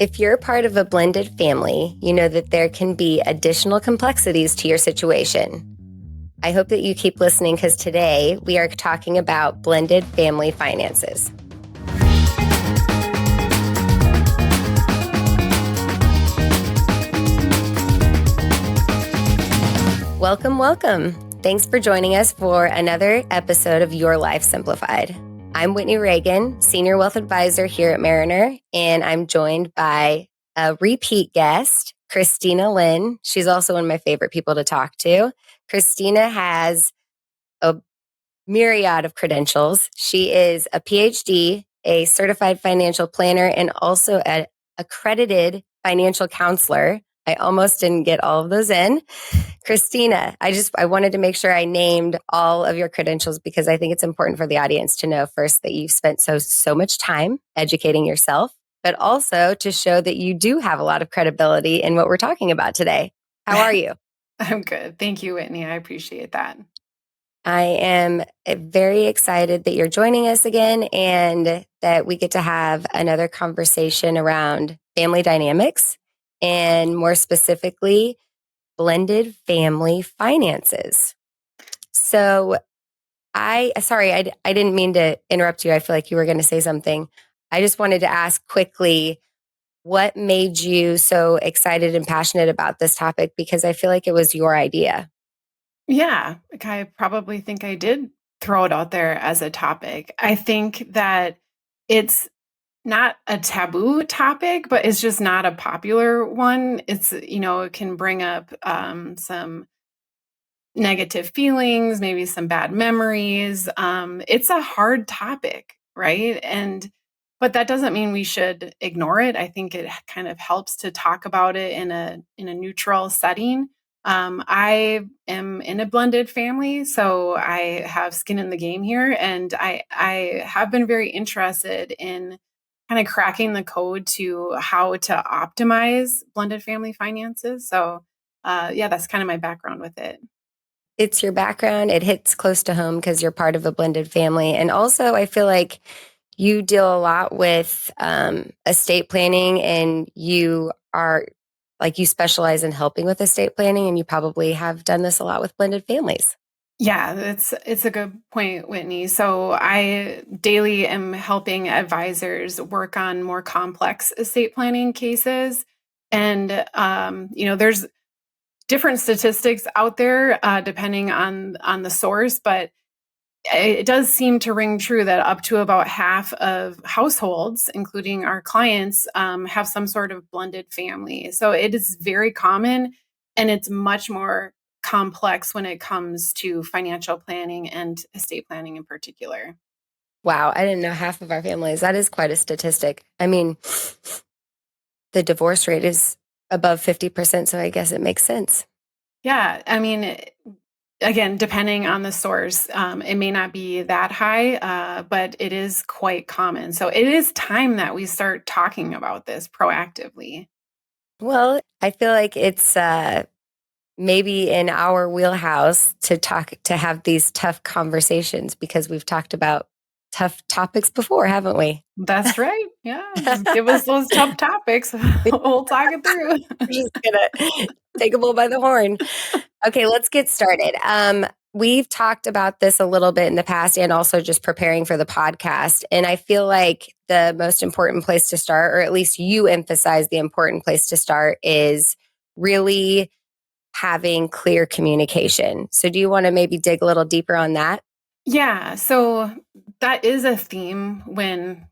If you're part of a blended family, you know that there can be additional complexities to your situation. I hope that you keep listening because today we are talking about blended family finances. Welcome, welcome. Thanks for joining us for another episode of Your Life Simplified. I'm Whitney Reagan, Senior Wealth Advisor here at Mariner, and I'm joined by a repeat guest, Christina Lynn. She's also one of my favorite people to talk to. Christina has a myriad of credentials. She is a PhD, a certified financial planner, and also an accredited financial counselor. I almost didn't get all of those in. Christina, I wanted to make sure I named all of your credentials because I think it's important for the audience to know first that you've spent so much time educating yourself, but also to show that you do have a lot of credibility in what we're talking about today. How are you? I'm good. Thank you, Whitney. I appreciate that. I am very excited that you're joining us again and that we get to have another conversation around family dynamics and more specifically, blended family finances. So I didn't mean to interrupt you. I feel like you were going to say something. I just wanted to ask quickly, what made you so excited and passionate about this topic? Because I feel like it was your idea. Yeah, I probably think I did throw it out there as a topic. I think that it's not a taboo topic, but it's just not a popular one. It can bring up some negative feelings, maybe some bad memories. It's a hard topic, right? But that doesn't mean we should ignore it. I think it kind of helps to talk about it in a neutral setting. I am in a blended family, so I have skin in the game here, and I have been very interested in kind of cracking the code to how to optimize blended family finances. So, yeah, that's kind of my background with it. It's your background. It hits close to home because you're part of a blended family. And also, I feel like you deal a lot with estate planning and you specialize in helping with estate planning, and you probably have done this a lot with blended families. Yeah, it's a good point, Whitney. So I daily am helping advisors work on more complex estate planning cases. And there's different statistics out there depending on the source, but it does seem to ring true that up to about half of households, including our clients, have some sort of blended family. So it is very common, and it's much more complex when it comes to financial planning and estate planning in particular. Wow, I didn't know half of our families. That is quite a statistic. I mean, the divorce rate is above 50%, so I guess it makes sense. Yeah, I mean, again, depending on the source, it may not be that high, but it is quite common. So it is time that we start talking about this proactively. Well, I feel like it's maybe in our wheelhouse to have these tough conversations because we've talked about tough topics before, haven't we? That's right. Yeah. Just give us those tough topics. We'll talk it through. We're just gonna take a bull by the horn. Okay, let's get started. We've talked about this a little bit in the past and also just preparing for the podcast. And I feel like the most important place to start, or at least you emphasize the important place to start, is really having clear communication. So do you want to maybe dig a little deeper on that? Yeah. So that is a theme when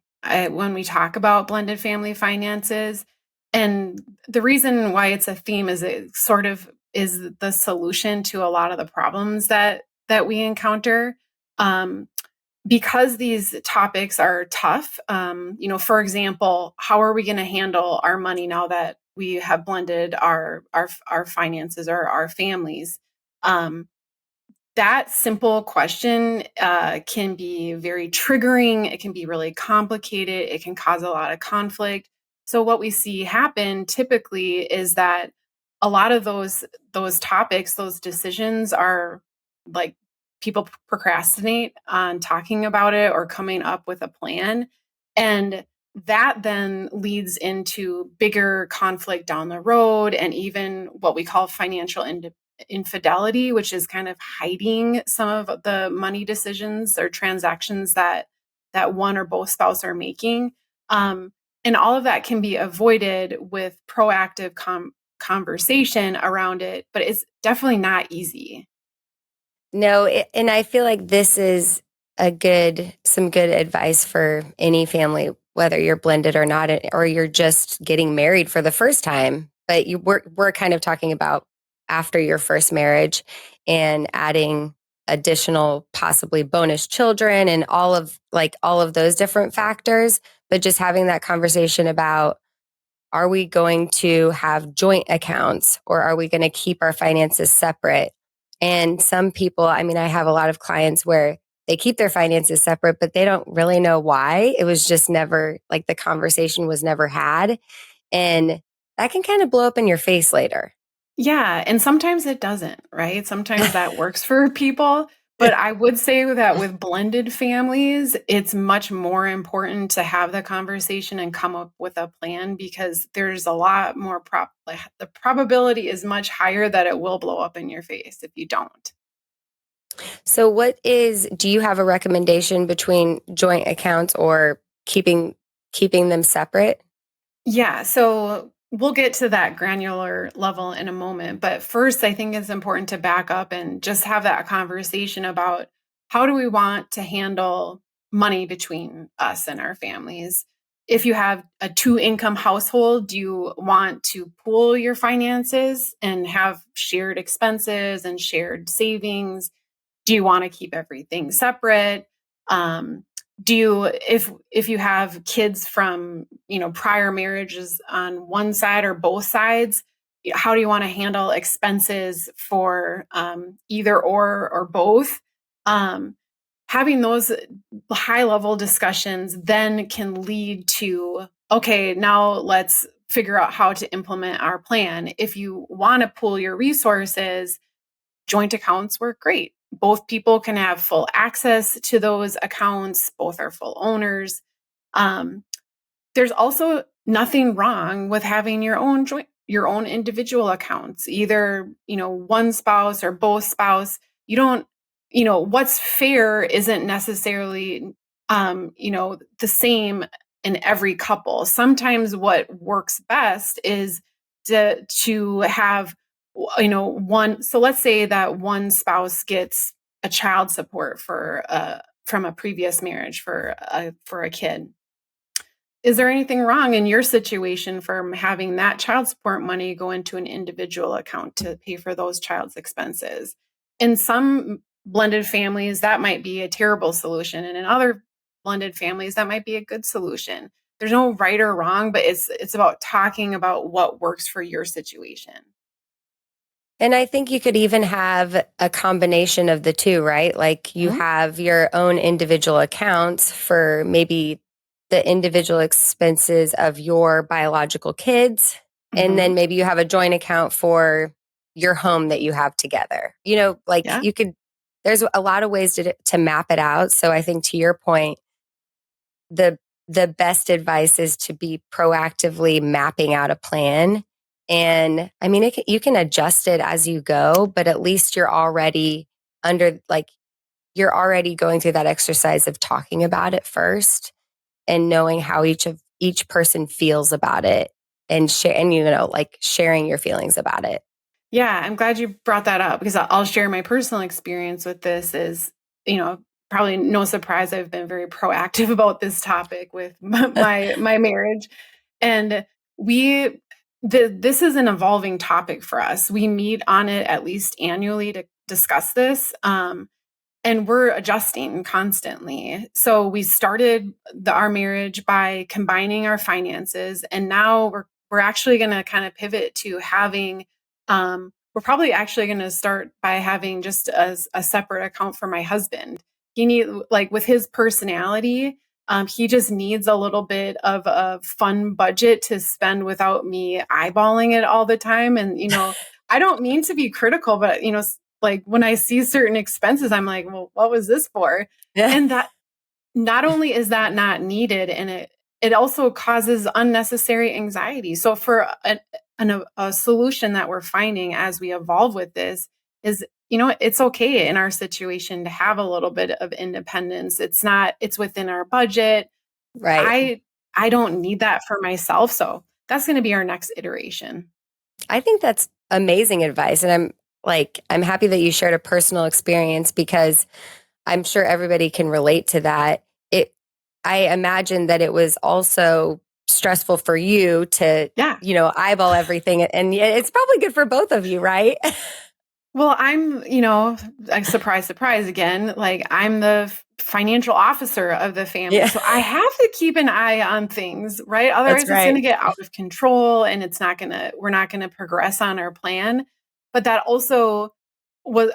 we talk about blended family finances. And the reason why it's a theme is it sort of is the solution to a lot of the problems that we encounter. Um, because these topics are tough, for example, how are we going to handle our money now that we have blended our finances or our families? Um, that simple question can be very triggering. It can be really complicated. It can cause a lot of conflict. So what we see happen typically is that a lot of those topics, those decisions are like people procrastinate on talking about it or coming up with a plan. And that then leads into bigger conflict down the road, and even what we call financial infidelity, which is kind of hiding some of the money decisions or transactions that one or both spouse are making. And all of that can be avoided with proactive conversation around it, but it's definitely not easy. No, and I feel like this is some good advice for any family, whether you're blended or not, or you're just getting married for the first time. But we're kind of talking about after your first marriage and adding additional, possibly bonus children and all of those different factors. But just having that conversation about, are we going to have joint accounts or are we going to keep our finances separate? And some people, I mean, I have a lot of clients where they keep their finances separate, but they don't really know why. It was just never like the conversation was never had. And that can kind of blow up in your face later. Yeah, and sometimes it doesn't, right? Sometimes that works for people, but I would say that with blended families, it's much more important to have the conversation and come up with a plan, because there's a lot more like the probability is much higher that it will blow up in your face if you don't. So do you have a recommendation between joint accounts or keeping them separate? Yeah, so we'll get to that granular level in a moment. But first, I think it's important to back up and just have that conversation about how do we want to handle money between us and our families. If you have a two-income household, do you want to pool your finances and have shared expenses and shared savings? Do you want to keep everything separate? Um, do you, if you have kids from prior marriages on one side or both sides, how do you want to handle expenses for either or both? Um, Having those high level discussions then can lead to, okay, now let's figure out how to implement our plan. If you want to pool your resources, joint accounts work great. Both people can have full access to those accounts, both are full owners. Um, there's also nothing wrong with having your own individual accounts, either, one spouse or both spouse. You don't, what's fair isn't necessarily, the same in every couple. Sometimes what works best is to have, one. So let's say that one spouse gets a child support from a previous marriage for a kid. Is there anything wrong in your situation from having that child support money go into an individual account to pay for those child's expenses? In some blended families, that might be a terrible solution. And in other blended families, that might be a good solution. There's no right or wrong, but it's about talking about what works for your situation. And I think you could even have a combination of the two, right? Like you Mhm. have your own individual accounts for maybe the individual expenses of your biological kids. And Mhm. then maybe you have a joint account for your home that you have together. Like Yeah. there's a lot of ways to map it out. So I think to your point, the the best advice is to be proactively mapping out a plan. And I mean, you can adjust it as you go, but at least you're already under, like, you're already going through that exercise of talking about it first and knowing how each person feels about it, and like sharing your feelings about it. Yeah, I'm glad you brought that up, because I'll share my personal experience with this. Is, probably no surprise, I've been very proactive about this topic with my marriage. And we this is an evolving topic for us. We meet on it at least annually to discuss this. And we're adjusting constantly. So we started our marriage by combining our finances, and now we're actually going to kind of pivot to having. We're probably actually going to start by having just a separate account for my husband. He like, with his personality, he just needs a little bit of a fun budget to spend without me eyeballing it all the time. And I don't mean to be critical, but like when I see certain expenses, I'm like, well, what was this for? Yeah. And that not only is that not needed, and it also causes unnecessary anxiety. So for a solution that we're finding as we evolve with this is, it's okay in our situation to have a little bit of independence. It's within our budget. Right. I don't need that for myself. So that's going to be our next iteration. I think that's amazing advice. And I'm happy that you shared a personal experience because I'm sure everybody can relate to that. I imagine that it was also stressful for you to, Yeah. eyeball everything. And it's probably good for both of you, right? Well, I'm, like, surprise, surprise again, like I'm the financial officer of the family. Yeah, So I have to keep an eye on things, right? that's Otherwise it's going right. to get out of control and we're not going to progress on our plan. But that also was,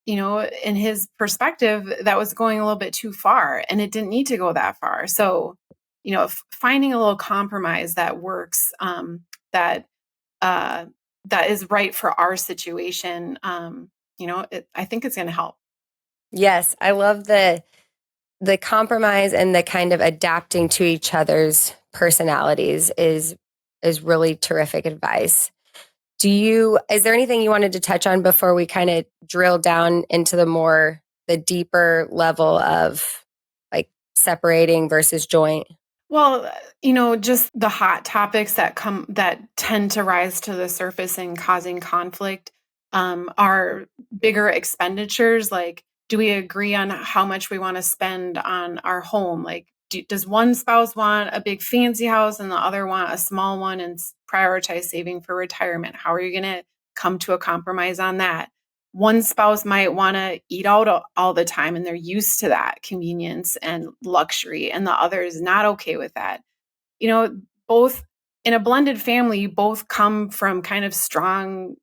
in his perspective, that was going a little bit too far and it didn't need to go that far. So, finding a little compromise that works, that, uh, that is right for our situation, I think it's going to help. Yes, I love the compromise and the kind of adapting to each other's personalities is really terrific advice. Is there anything you wanted to touch on before we kind of drill down into the deeper level of like separating versus joint? Well, just the hot topics that tend to rise to the surface and causing conflict, are bigger expenditures. Like, do we agree on how much we want to spend on our home? Like, does one spouse want a big fancy house and the other want a small one and prioritize saving for retirement? How are you going to come to a compromise on that? One spouse might want to eat out all the time and they're used to that convenience and luxury, and the other is not okay with that. You know, both in a blended family, you both come from kind of strong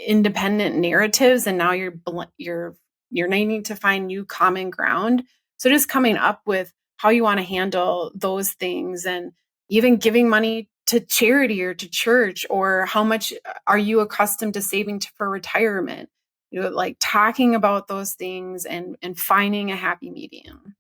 independent narratives, and now you're needing to find new common ground. So just coming up with how you want to handle those things, and even giving money to charity or to church, or how much are you accustomed to saving for retirement? Like talking about those things and finding a happy medium.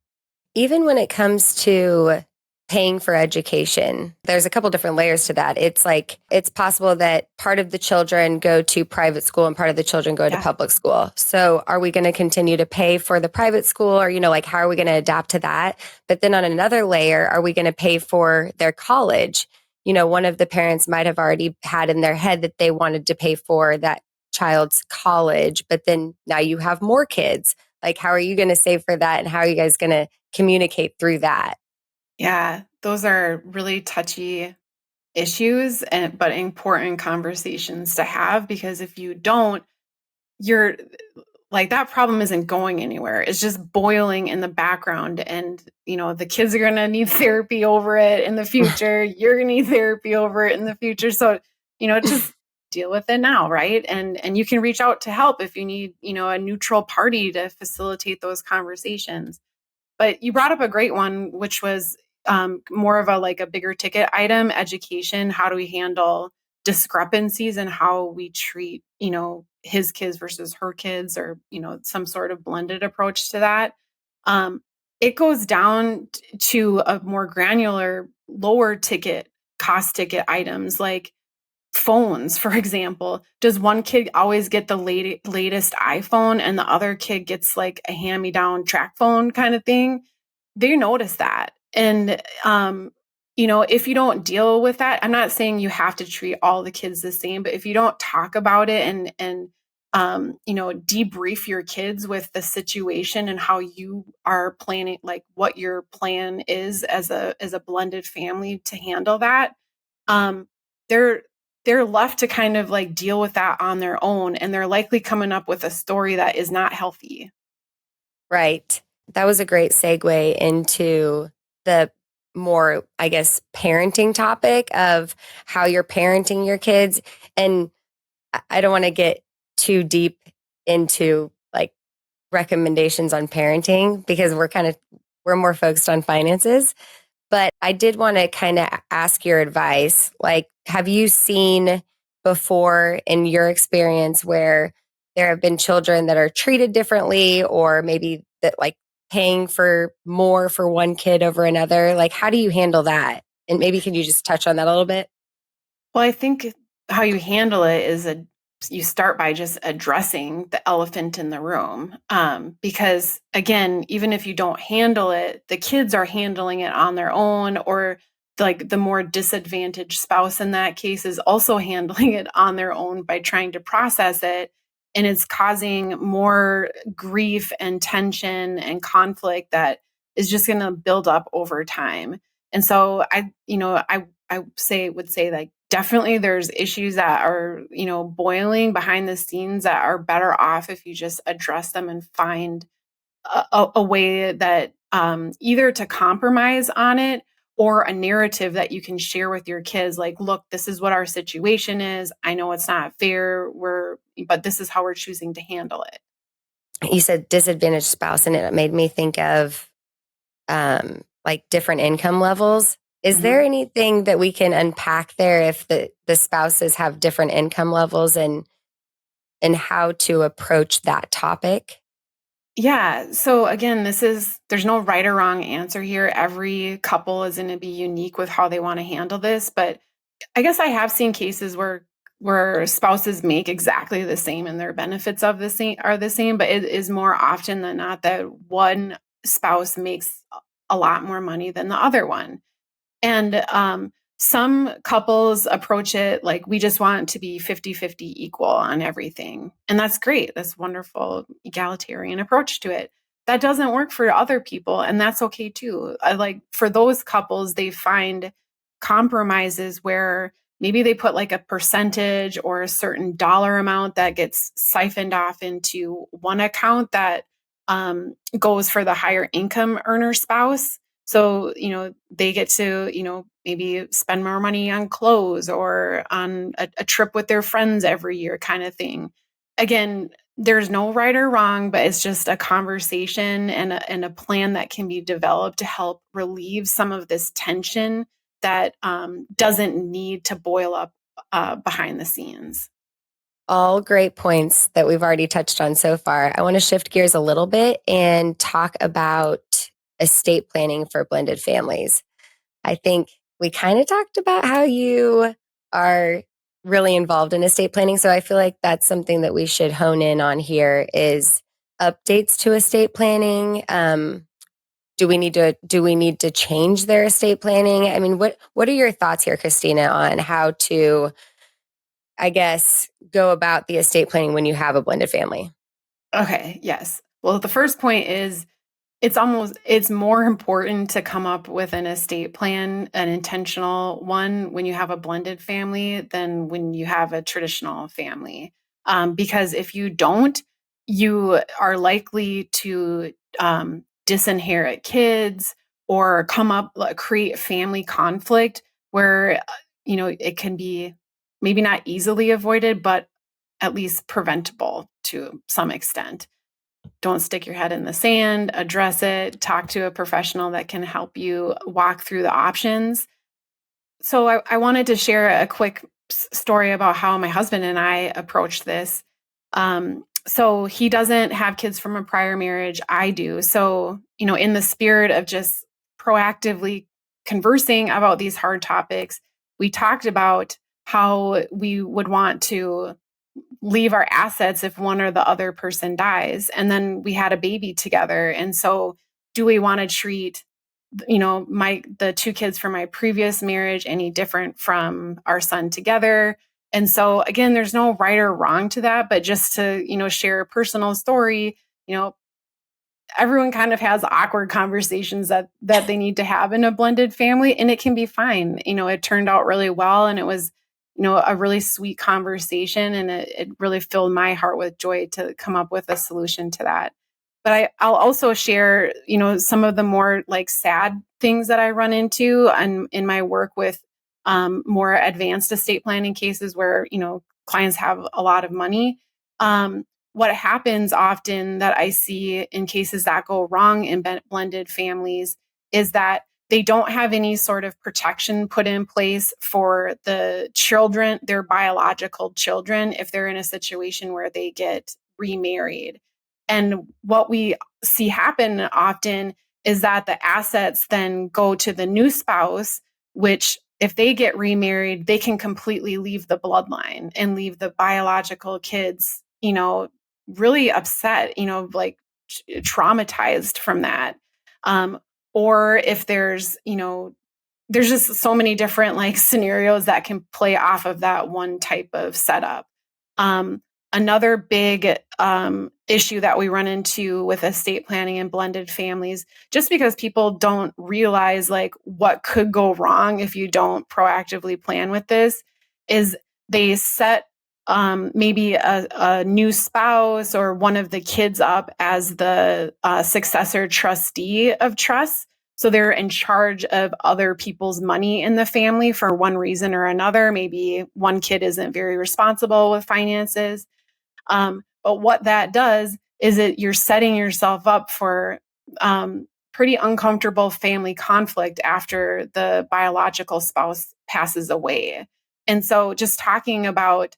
Even when it comes to paying for education, there's a couple different layers to that. It's like it's possible that part of the children go to private school and part of the children go to Yeah. public school. So are we going to continue to pay for the private school, or, like how are we going to adapt to that? But then on another layer, are we going to pay for their college? One of the parents might have already had in their head that they wanted to pay for that child's college, but then now you have more kids. Like, how are you going to save for that? And how are you guys going to communicate through that? Yeah, those are really touchy issues, but important conversations to have, because if you don't, you're like, that problem isn't going anywhere. It's just boiling in the background, and the kids are going to need therapy over it in the future. You're going to need therapy over it in the future. So, just deal with it now, right? And you can reach out to help if you need, a neutral party to facilitate those conversations. But you brought up a great one, which was, more of a bigger ticket item, education. How do we handle discrepancies and how we treat, his kids versus her kids, or, some sort of blended approach to that. Um, it goes down to a more granular, lower cost ticket items, like phones, for example. Does one kid always get the latest iPhone and the other kid gets like a hand me down track phone kind of thing? They notice that. And, if you don't deal with that, I'm not saying you have to treat all the kids the same, but if you don't talk about it and debrief your kids with the situation and how you are planning, like what your plan is as a blended family to handle that, um, they're they're left to kind of like deal with that on their own, and they're likely coming up with a story that is not healthy. Right. That was a great segue into the more, I guess, parenting topic of how you're parenting your kids. And I don't want to get too deep into like recommendations on parenting because we're more focused on finances. But I did want to kind of ask your advice. Like, have you seen before in your experience where there have been children that are treated differently, or maybe that like paying for more for one kid over another? Like, how do you handle that? And maybe can you just touch on that a little bit? Well, I think how you handle it is you start by just addressing the elephant in the room. Because again, even if you don't handle it, the kids are handling it on their own, or like the more disadvantaged spouse in that case is also handling it on their own by trying to process it. And it's causing more grief and tension and conflict that is just going to build up over time. And so I would say like definitely there's issues that are, boiling behind the scenes that are better off if you just address them and find a way that either to compromise on it or a narrative that you can share with your kids. Like, look, this is what our situation is. I know it's not fair. But this is how we're choosing to handle it. You said disadvantaged spouse, and it made me think of like different income levels. Is there Mhm. anything that we can unpack there if the spouses have different income levels and how to approach that topic? Yeah. So again, there's no right or wrong answer here. Every couple is going to be unique with how they want to handle this. But I guess I have seen cases where spouses make exactly the same and their benefits of the same are the same, but it is more often than not that one spouse makes a lot more money than the other one. And some couples approach it like we just want to be 50-50 equal on everything. And that's great. That's wonderful egalitarian approach to it. That doesn't work for other people, and that's okay too. I like for those couples, they find compromises where maybe they put like a percentage or a certain dollar amount that gets siphoned off into one account that goes for the higher income earner spouse. So, they get to, maybe spend more money on clothes or on a trip with their friends every year kind of thing. Again, there's no right or wrong, but it's just a conversation and a plan that can be developed to help relieve some of this tension that doesn't need to boil up behind the scenes. All great points that we've already touched on so far. I want to shift gears a little bit and talk about estate planning for blended families. I think we kind of talked about how you are really involved in estate planning. So I feel like that's something that we should hone in on here is updates to estate planning. Do we need to change their estate planning? I mean, what are your thoughts here, Christina, on how to, I guess, go about the estate planning when you have a blended family? Okay, yes. Well, the first point is it's more important to come up with an estate plan, an intentional one when you have a blended family than when you have a traditional family. Because if you don't, you are likely to disinherit kids or create family conflict where, it can be maybe not easily avoided, but at least preventable to some extent. Don't stick your head in the sand, address it, talk to a professional that can help you walk through the options. So, I wanted to share a quick story about how my husband and I approached this. So, he doesn't have kids from a prior marriage. I do. So, in the spirit of just proactively conversing about these hard topics, we talked about how we would want to leave our assets if one or the other person dies. And then we had a baby together. And so do we want to treat, the two kids from my previous marriage any different from our son together? And so again, there's no right or wrong to that, but just to, share a personal story, you know, everyone kind of has awkward conversations that they need to have in a blended family, and it can be fine. It turned out really well, and it was a really sweet conversation, and it really filled my heart with joy to come up with a solution to that. But I'll also share some of the more like sad things that I run into and in my work with more advanced estate planning cases where clients have a lot of money. What happens often that I see in cases that go wrong in blended families is that they don't have any sort of protection put in place for the children, their biological children, if they're in a situation where they get remarried. And what we see happen often is that the assets then go to the new spouse, which if they get remarried, they can completely leave the bloodline and leave the biological kids, really upset, like traumatized from that. Or if there's just so many different like scenarios that can play off of that one type of setup. Um, Another big issue that we run into with estate planning and blended families, just because people don't realize like what could go wrong if you don't proactively plan with this, is they set maybe a new spouse or one of the kids up as the successor trustee of trusts. So they're in charge of other people's money in the family for one reason or another. Maybe one kid isn't very responsible with finances. But what that does is you're setting yourself up for pretty uncomfortable family conflict after the biological spouse passes away. And so just talking about,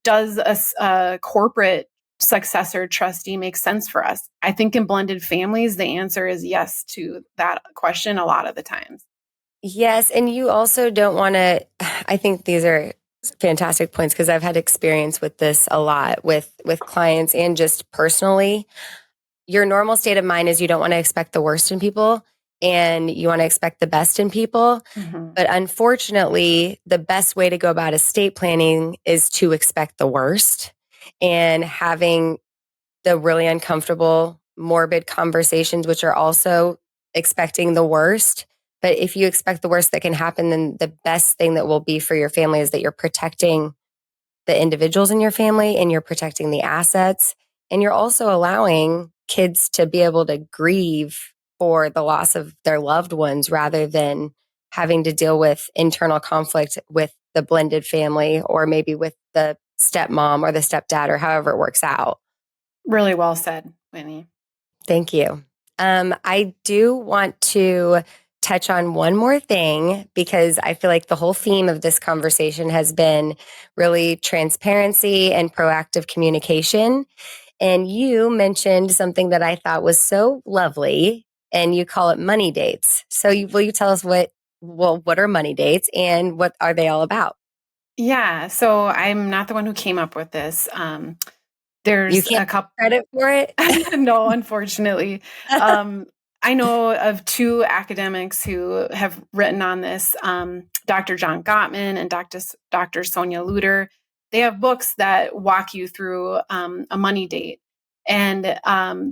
does a corporate successor trustee make sense for us? I think in blended families, the answer is yes to that question a lot of the times. Yes. And you also don't want to, I think these are fantastic points because I've had experience with this a lot with clients and just personally. Your normal state of mind is you don't want to expect the worst in people and you want to expect the best in people. Mm-hmm. But unfortunately, the best way to go about estate planning is to expect the worst and having the really uncomfortable, morbid conversations, which are also expecting the worst. But if you expect the worst that can happen, then the best thing that will be for your family is that you're protecting the individuals in your family and you're protecting the assets. And you're also allowing kids to be able to grieve for the loss of their loved ones rather than having to deal with internal conflict with the blended family or maybe with the stepmom or the stepdad or however it works out. Really well said, Whitney. Thank you. I do want to touch on one more thing because I feel like the whole theme of this conversation has been really transparency and proactive communication. And you mentioned something that I thought was so lovely, and you call it money dates. So, will you tell us what are money dates and what are they all about? Yeah, so I'm not the one who came up with this. You There's can't a couple. take credit for it. No, unfortunately. I know of two academics who have written on this, Dr. John Gottman and Dr. Sonia Luder. They have books that walk you through a money date. And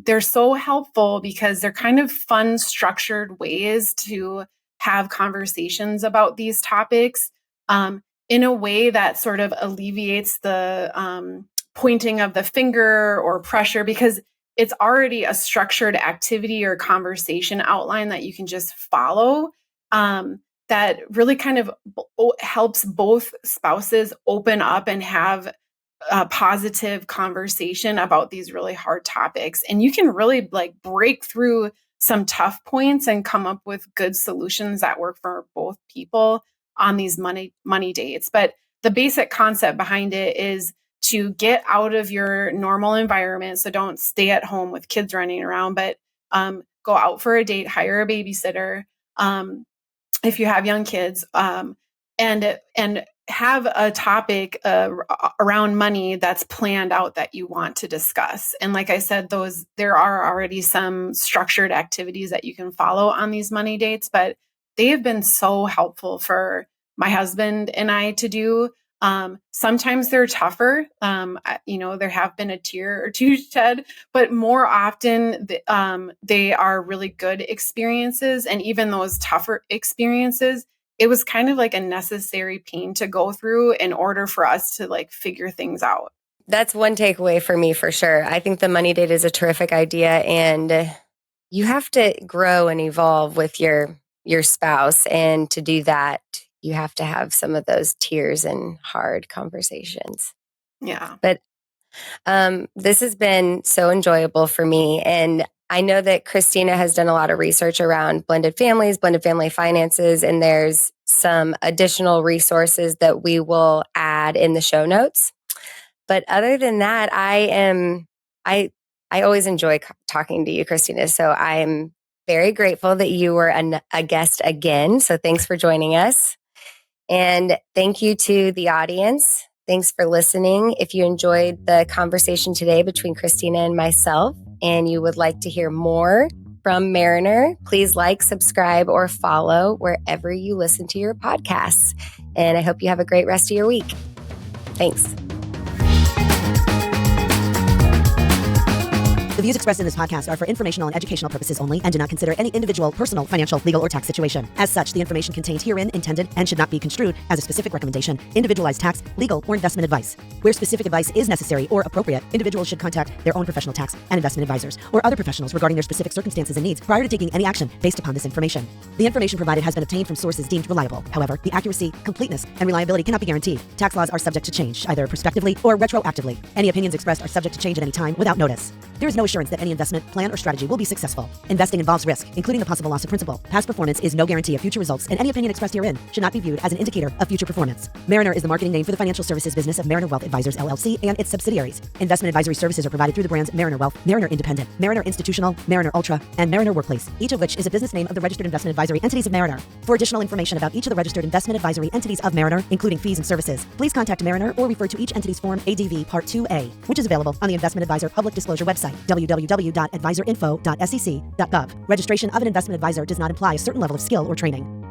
they're so helpful because they're kind of fun, structured ways to have conversations about these topics in a way that sort of alleviates the pointing of the finger or pressure, because it's already a structured activity or conversation outline that you can just follow, that really kind of helps both spouses open up and have a positive conversation about these really hard topics. And you can really like break through some tough points and come up with good solutions that work for both people on these money dates. But the basic concept behind it is to get out of your normal environment. So don't stay at home with kids running around, but go out for a date, hire a babysitter if you have young kids, and have a topic around money that's planned out that you want to discuss. And like I said, there are already some structured activities that you can follow on these money dates, but they have been so helpful for my husband and I to do. Sometimes they're tougher. There have been a tear or two shed, but more often they are really good experiences. And even those tougher experiences, it was kind of like a necessary pain to go through in order for us to like figure things out. That's one takeaway for me for sure. I think the money date is a terrific idea, and you have to grow and evolve with your spouse, and to do that, you have to have some of those tears and hard conversations. Yeah. But this has been so enjoyable for me, and I know that Christina has done a lot of research around blended families, blended family finances, and there's some additional resources that we will add in the show notes. But other than that, I I always enjoy talking to you, Christina. So I'm very grateful that you were a guest again. So thanks for joining us. And thank you to the audience. Thanks for listening. If you enjoyed the conversation today between Christina and myself, and you would like to hear more from Mariner, please like, subscribe, or follow wherever you listen to your podcasts. And I hope you have a great rest of your week. Thanks. The views expressed in this podcast are for informational and educational purposes only and do not consider any individual, personal, financial, legal, or tax situation. As such, the information contained herein intended and should not be construed as a specific recommendation, individualized tax, legal, or investment advice. Where specific advice is necessary or appropriate, individuals should contact their own professional tax and investment advisors or other professionals regarding their specific circumstances and needs prior to taking any action based upon this information. The information provided has been obtained from sources deemed reliable. However, the accuracy, completeness, and reliability cannot be guaranteed. Tax laws are subject to change, either prospectively or retroactively. Any opinions expressed are subject to change at any time without notice. There is no assurance that any investment, plan, or strategy will be successful. Investing involves risk, including the possible loss of principal. Past performance is no guarantee of future results, and any opinion expressed herein should not be viewed as an indicator of future performance. Mariner is the marketing name for the financial services business of Mariner Wealth Advisors, LLC, and its subsidiaries. Investment advisory services are provided through the brands Mariner Wealth, Mariner Independent, Mariner Institutional, Mariner Ultra, and Mariner Workplace, each of which is a business name of the registered investment advisory entities of Mariner. For additional information about each of the registered investment advisory entities of Mariner, including fees and services, please contact Mariner or refer to each entity's Form ADV Part 2A, which is available on the Investment Advisor Public Disclosure website, www.advisorinfo.sec.gov. Registration of an investment advisor does not imply a certain level of skill or training.